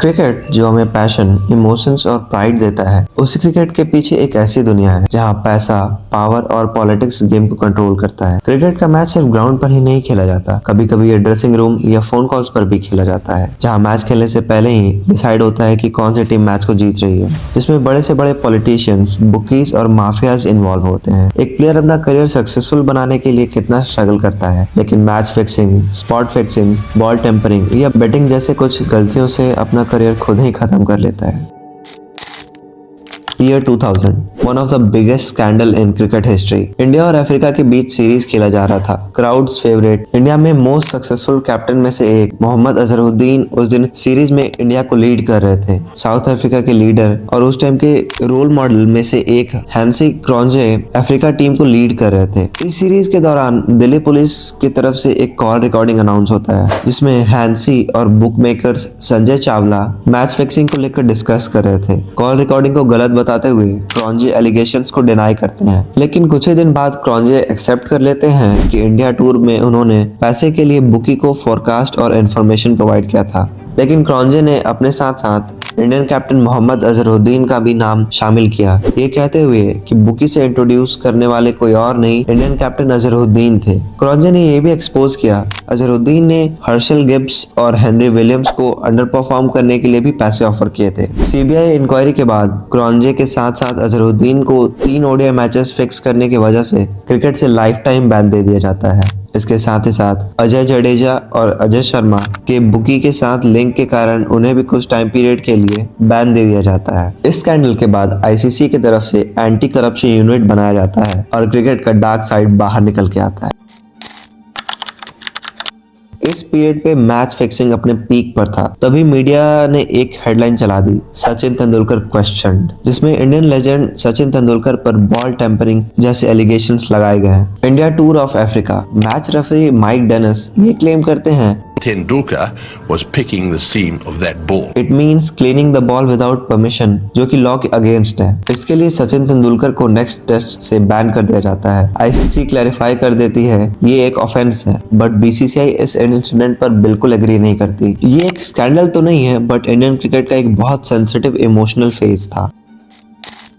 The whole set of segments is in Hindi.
क्रिकेट जो हमें पैशन, इमोशंस और प्राइड देता है, उसी क्रिकेट के पीछे एक ऐसी दुनिया है जहां पैसा, पावर और पॉलिटिक्स गेम को कंट्रोल करता है। क्रिकेट का मैच सिर्फ ग्राउंड पर ही नहीं खेला जाता, कभी कभी ये ड्रेसिंग रूम या फोन कॉल्स पर भी खेला जाता है, जहां मैच खेलने से पहले ही डिसाइड होता है कि कौन सी टीम मैच को जीत रही है, जिसमें बड़े से बड़े पॉलिटिशियंस, बुकीज और माफियाज इन्वॉल्व होते हैं। एक प्लेयर अपना करियर सक्सेसफुल बनाने के लिए कितना स्ट्रगल करता है, लेकिन match fixing, spot fixing, ball tampering या बैटिंग जैसे कुछ गलतियों से अपना करियर खुद ही खत्म कर लेता है। Year 2000, one of the biggest scandal in cricket history. India और अफ्रीका के बीच सीरीज खेला जा रहा था। क्राउड्स फेवरेट, इंडिया में मोस्ट सक्सेसफुल कैप्टन में से एक मोहम्मद अजहरुद्दीन उस दिन सीरीज में इंडिया को लीड कर रहे थे। साउथ अफ्रीका के लीडर और उस टाइम के रोल मॉडल में से एक हैंसी क्रॉन्जे अफ्रीका टीम को लीड कर रहे थे। इस सीरीज के दौरान दिल्ली पुलिस की तरफ से एक कॉल रिकॉर्डिंग अनाउंस होता है, जिसमें हैंसी और book makers Sanjay Chawla match fixing को लेकर डिस्कस कर रहे थे। कॉल रिकॉर्डिंग को गलत बताते हुए क्रॉन्जे एलिगेशंस को डिनाई करते हैं, लेकिन कुछ ही दिन बाद क्रॉन्जे एक्सेप्ट कर लेते हैं कि इंडिया टूर में उन्होंने पैसे के लिए बुकी को फोरकास्ट और इंफॉर्मेशन प्रोवाइड किया था। लेकिन क्रॉन्जे ने अपने साथ साथ इंडियन कैप्टन मोहम्मद अजहरुद्दीन का भी नाम शामिल किया, ये कहते हुए कि बुकी से इंट्रोड्यूस करने वाले कोई और नहीं, इंडियन कैप्टन अजहरुद्दीन थे। क्रॉन्जे ने ये भी एक्सपोज किया अजहरुद्दीन ने हर्षल गिब्स और हेनरी विलियम्स को अंडर परफॉर्म करने के लिए भी पैसे ऑफर किए थे। सीबीआई इंक्वायरी के बाद क्रॉन्जे के साथ साथ अजहरुद्दीन को 3 ओडीआई मैचेस फिक्स करने की वजह से क्रिकेट से लाइफ टाइम बैन दे दिया जाता है। इसके साथ ही साथ अजय जडेजा और अजय शर्मा के बुकी के साथ लिंक के कारण उन्हें भी कुछ टाइम पीरियड के लिए बैन दे दिया जाता है। इस स्कैंडल के बाद आईसीसी की तरफ से एंटी करप्शन यूनिट बनाया जाता है और क्रिकेट का डार्क साइड बाहर निकल के आता है। इस पीरियड पे मैच फिक्सिंग अपने पीक पर था, तभी मीडिया ने एक हेडलाइन चला दी, सचिन तेंदुलकर क्वेश्चन्ड, जिसमें इंडियन लेजेंड सचिन तेंदुलकर पर बॉल टेम्परिंग जैसे एलिगेशंस लगाए गए हैं। India tour of Africa match referee mic Dennis ये क्लेम करते हैं Tendulkar was picking the seam of that ball. It means cleaning the ball without permission, जो कि लॉ के अगेंस्ट है। इसके लिए सचिन तेंदुलकर को नेक्स्ट टेस्ट से बैन कर दिया जाता है। आईसीसी क्लैरिफाई कर देती है ये एक ऑफेंस है, बट बीसीसीआई इस इंसिडेंट पर बिल्कुल एग्री नहीं करती। ये एक स्कैंडल तो नहीं है, बट इंडियन क्रिकेट का एक बहुत सेंसिटिव इमोशनल फेज था।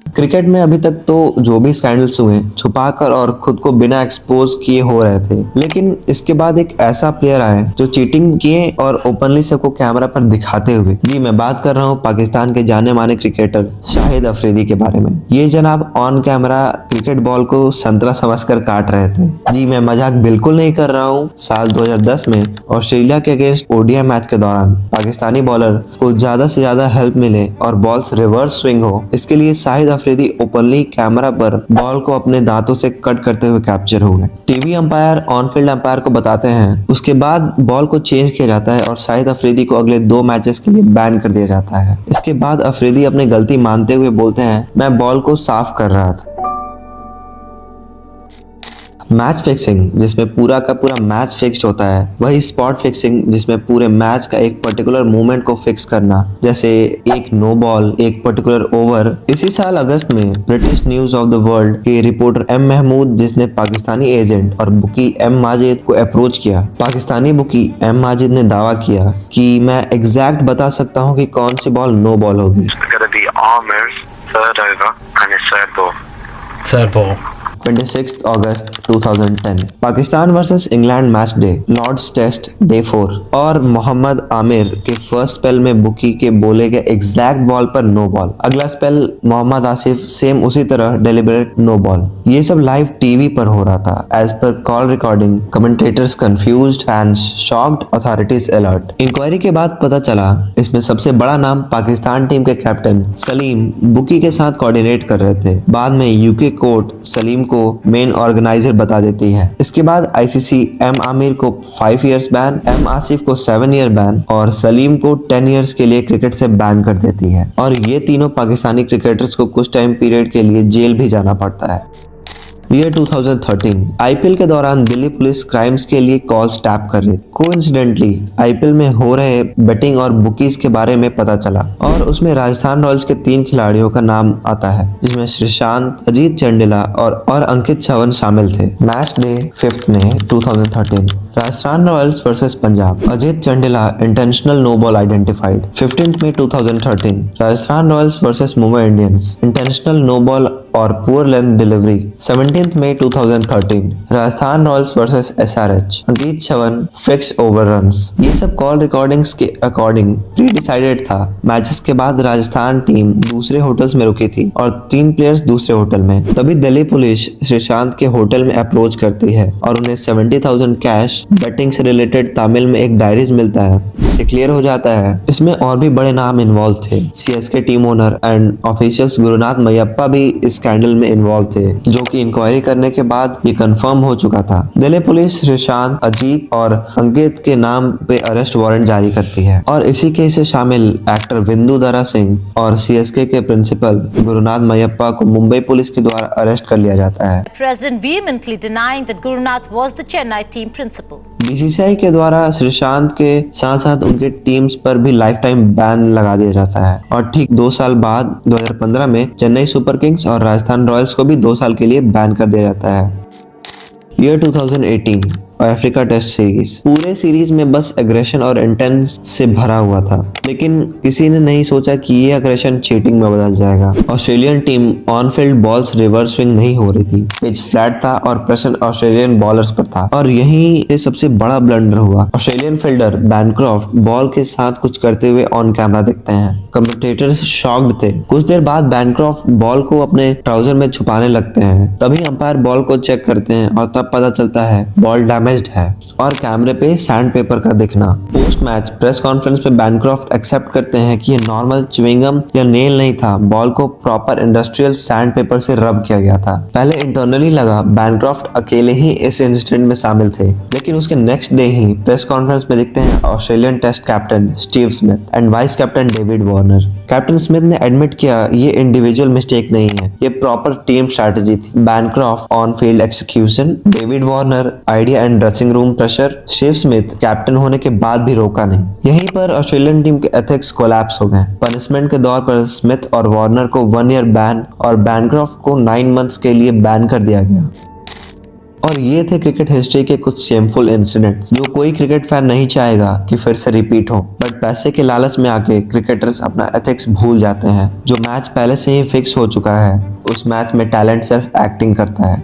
क्रिकेट में अभी तक तो जो भी स्कैंडल्स हुए छुपाकर और खुद को बिना एक्सपोज किए हो रहे थे, लेकिन इसके बाद एक ऐसा प्लेयर आया जो चीटिंग किए और ओपनली सबको कैमरा पर दिखाते हुए। जी मैं बात कर रहा हूँ पाकिस्तान के जाने माने क्रिकेटर शाहिद अफरीदी के बारे में। ये जनाब ऑन कैमरा क्रिकेट बॉल को संतरा समझकर काट रहे थे। जी मैं मजाक बिल्कुल नहीं कर रहा हूँ। साल 2010 में ऑस्ट्रेलिया के अगेंस्ट ओडीआई मैच के दौरान पाकिस्तानी बॉलर को ज्यादा से ज्यादा हेल्प मिले और बॉल्स रिवर्स स्विंग हो, इसके लिए शाहिद अफरीदी ओपनली कैमरा पर बॉल को अपने दांतों से कट करते हुए कैप्चर हुए। TV umpire on field umpire को बताते हैं। उसके बाद बॉल को चेंज किया जाता है और शाहिद अफरीदी को अगले 2 मैचेस के लिए बैन कर दिया जाता है। इसके बाद अफरीदी अपनी गलती मानते हुए बोलते हैं, मैं बॉल को साफ कर रहा था। मैच फिक्सिंग जिसमें पूरा का पूरा मैच फिक्स्ड होता है, वही स्पॉट फिक्सिंग जिसमें पूरे मैच का एक पर्टिकुलर मूवमेंट को फिक्स करना, जैसे एक नो बॉल, एक पर्टिकुलर ओवर। इसी साल अगस्त में British news of the world के रिपोर्टर एम महमूद, जिसने पाकिस्तानी एजेंट और बुकी एम माजिद को अप्रोच किया। पाकिस्तानी बुकी एम माजिद ने दावा किया कि मैं एग्जैक्ट बता सकता हूँ कि कौन सी बॉल नो बॉल होगी। Third ball. 26 अगस्त 2010 Pakistan versus England match day, Lord's test day 4 और मोहम्मद आमिर के फर्स्ट स्पेल में बुकी के बोले गए एग्जैक्ट बॉल पर नो बॉल। अगला स्पेल मोहम्मद आसिफ सेम उसी तरह डेलिबरेट नो बॉल। ये सब लाइव टीवी पर हो रहा था। As per call recording, commentators confused, fans shocked, authorities alert. Inquiry के बाद पता चला इसमें सबसे बड़ा नाम पाकिस्तान टीम के कैप्टन सलीम बुकी के साथ कोऑर्डिनेट कर रहे थे। बाद में यूके कोर्ट सलीम को मेन ऑर्गेनाइजर बता देती है। इसके बाद आईसीसी एम आमिर को 5 इयर्स बैन, एम आसिफ को 7 ईयर बैन और सलीम को 10 इयर्स के लिए क्रिकेट से बैन कर देती है। और ये तीनों पाकिस्तानी क्रिकेटर्स को कुछ टाइम पीरियड के लिए जेल भी जाना पड़ता है। ईयर 2013 आईपीएल के दौरान दिल्ली पुलिस क्राइम्स के लिए कॉल्स टैप कर रही। कोइंसिडेंटली आईपीएल में हो रहे बेटिंग और बुकीज के बारे में पता चला और उसमें राजस्थान रॉयल्स के 3 खिलाड़ियों का नाम आता है, जिसमें श्रीशांत, अजीत चंडेला और अंकित चवन शामिल थे। मैच डे 5 में 2013 Rajasthan royals versus Punjab, Ajit Chandila intentional no ball identified. 15 मई 2013, Rajasthan royals versus Mumbai Indians, intentional no ball और पुअर लेंथ डिलीवरी। 17 मई 2013, Rajasthan royals versus SRH, Ankit Chavan fix over runs. ये सब कॉल रिकॉर्डिंग्स के अकॉर्डिंग प्री डिसाइडेड था। मैचेस के बाद राजस्थान टीम दूसरे होटल्स में रुकी थी और 3 प्लेयर्स दूसरे होटल में। तभी दिल्ली पुलिस श्रीशांत के होटल में अप्रोच करती है और उन्हें 70,000 कैश बेटिंग से रिलेटेड तमिल में एक डायरीज मिलता है। इससे क्लियर हो जाता है इसमें और भी बड़े नाम इन्वॉल्व थे। CSK team owner and officials Gurunath Meiyappa भी इस स्कैंडल में इन्वॉल्व थे, जो कि इंक्वायरी करने के बाद ये कंफर्म हो चुका था। दिल्ली पुलिस श्रीशांत, अजीत और अंकित के नाम पे अरेस्ट वारंट जारी करती है और इसी केस से शामिल एक्टर विंदु दरा सिंह और सीएसके के प्रिंसिपल गुरुनाथ मयप्पा को मुंबई पुलिस के द्वारा अरेस्ट कर लिया जाता है। President vehemently denying that Gurunath was the Chennai team principal. BCCI के द्वारा श्रीशांत के साथ साथ उनके टीम्स पर भी लाइफ टाइम बैन लगा दिया जाता है और ठीक 2 साल बाद 2015 में चेन्नई सुपर किंग्स और राजस्थान रॉयल्स को भी 2 साल के लिए बैन कर दिया जाता है। ईयर 2018 अफ्रीका टेस्ट सीरीज, पूरे सीरीज में बस एग्रेशन और इंटेंस से भरा हुआ था, लेकिन किसी ने नहीं सोचा कि ये एग्रेशन चीटिंग में बदल जाएगा। Australian team on field balls reverse swing नहीं हो रही थी, पिच फ्लैट था और प्रेशर ऑस्ट्रेलियन बॉलर्स पर था और यही से सबसे बड़ा ब्लंडर हुआ। ऑस्ट्रेलियन फील्डर बैनक्रॉफ्ट बॉल के साथ कुछ करते हुए ऑन कैमरा दिखते हैं। कमेंटेटर्स शॉक्ड थे। कुछ देर बाद बैनक्रॉफ्ट बॉल को अपने ट्राउजर में छुपाने लगते हैं, तभी अंपायर बॉल को चेक करते हैं और तब पता चलता है बॉल डैमेज्ड है और कैमरे पे सैंड पेपर का दिखना। पोस्ट मैच प्रेस कॉन्फ्रेंस में बैनक्रॉफ्ट एक्सेप्ट करते हैं कि ये नॉर्मल च्युइंगम या नेल नहीं था, बॉल को प्रॉपर इंडस्ट्रियल सैंड पेपर से रब किया गया था। पहले इंटरनली लगा बैनक्रॉफ्ट अकेले ही इस इंसिडेंट में शामिल थे, लेकिन उसके नेक्स्ट डे ही प्रेस कॉन्फ्रेंस में दिखते हैं Australian test captain Steve Smith and vice captain David Warner. Captain Smith ने एडमिट किया ये इंडिविजुअल मिस्टेक नहीं है, ये प्रॉपर टीम स्ट्रैटेजी थी। Bancroft on field execution, David Warner idea and dressing room pressure, Steve Smith captain होने के बाद भी रोका नहीं। यहीं पर ऑस्ट्रेलियन टीम के एथिक्स कोलैप्स हो गए। पनिशमेंट के दौर पर स्मिथ और वार्नर को 1 ईयर बैन और बैनक्रॉफ्ट को 9 मंथ्स के लिए बैन कर दिया गया। और ये थे क्रिकेट हिस्ट्री के कुछ शेमफुल इंसिडेंट्स जो कोई क्रिकेट फैन नहीं चाहेगा कि फिर से रिपीट हो, बट पैसे के लालच में आके क्रिकेटर्स अपना एथिक्स भूल जाते हैं। जो मैच पहले से ही फिक्स हो चुका है, उस मैच में टैलेंट सिर्फ एक्टिंग करता है।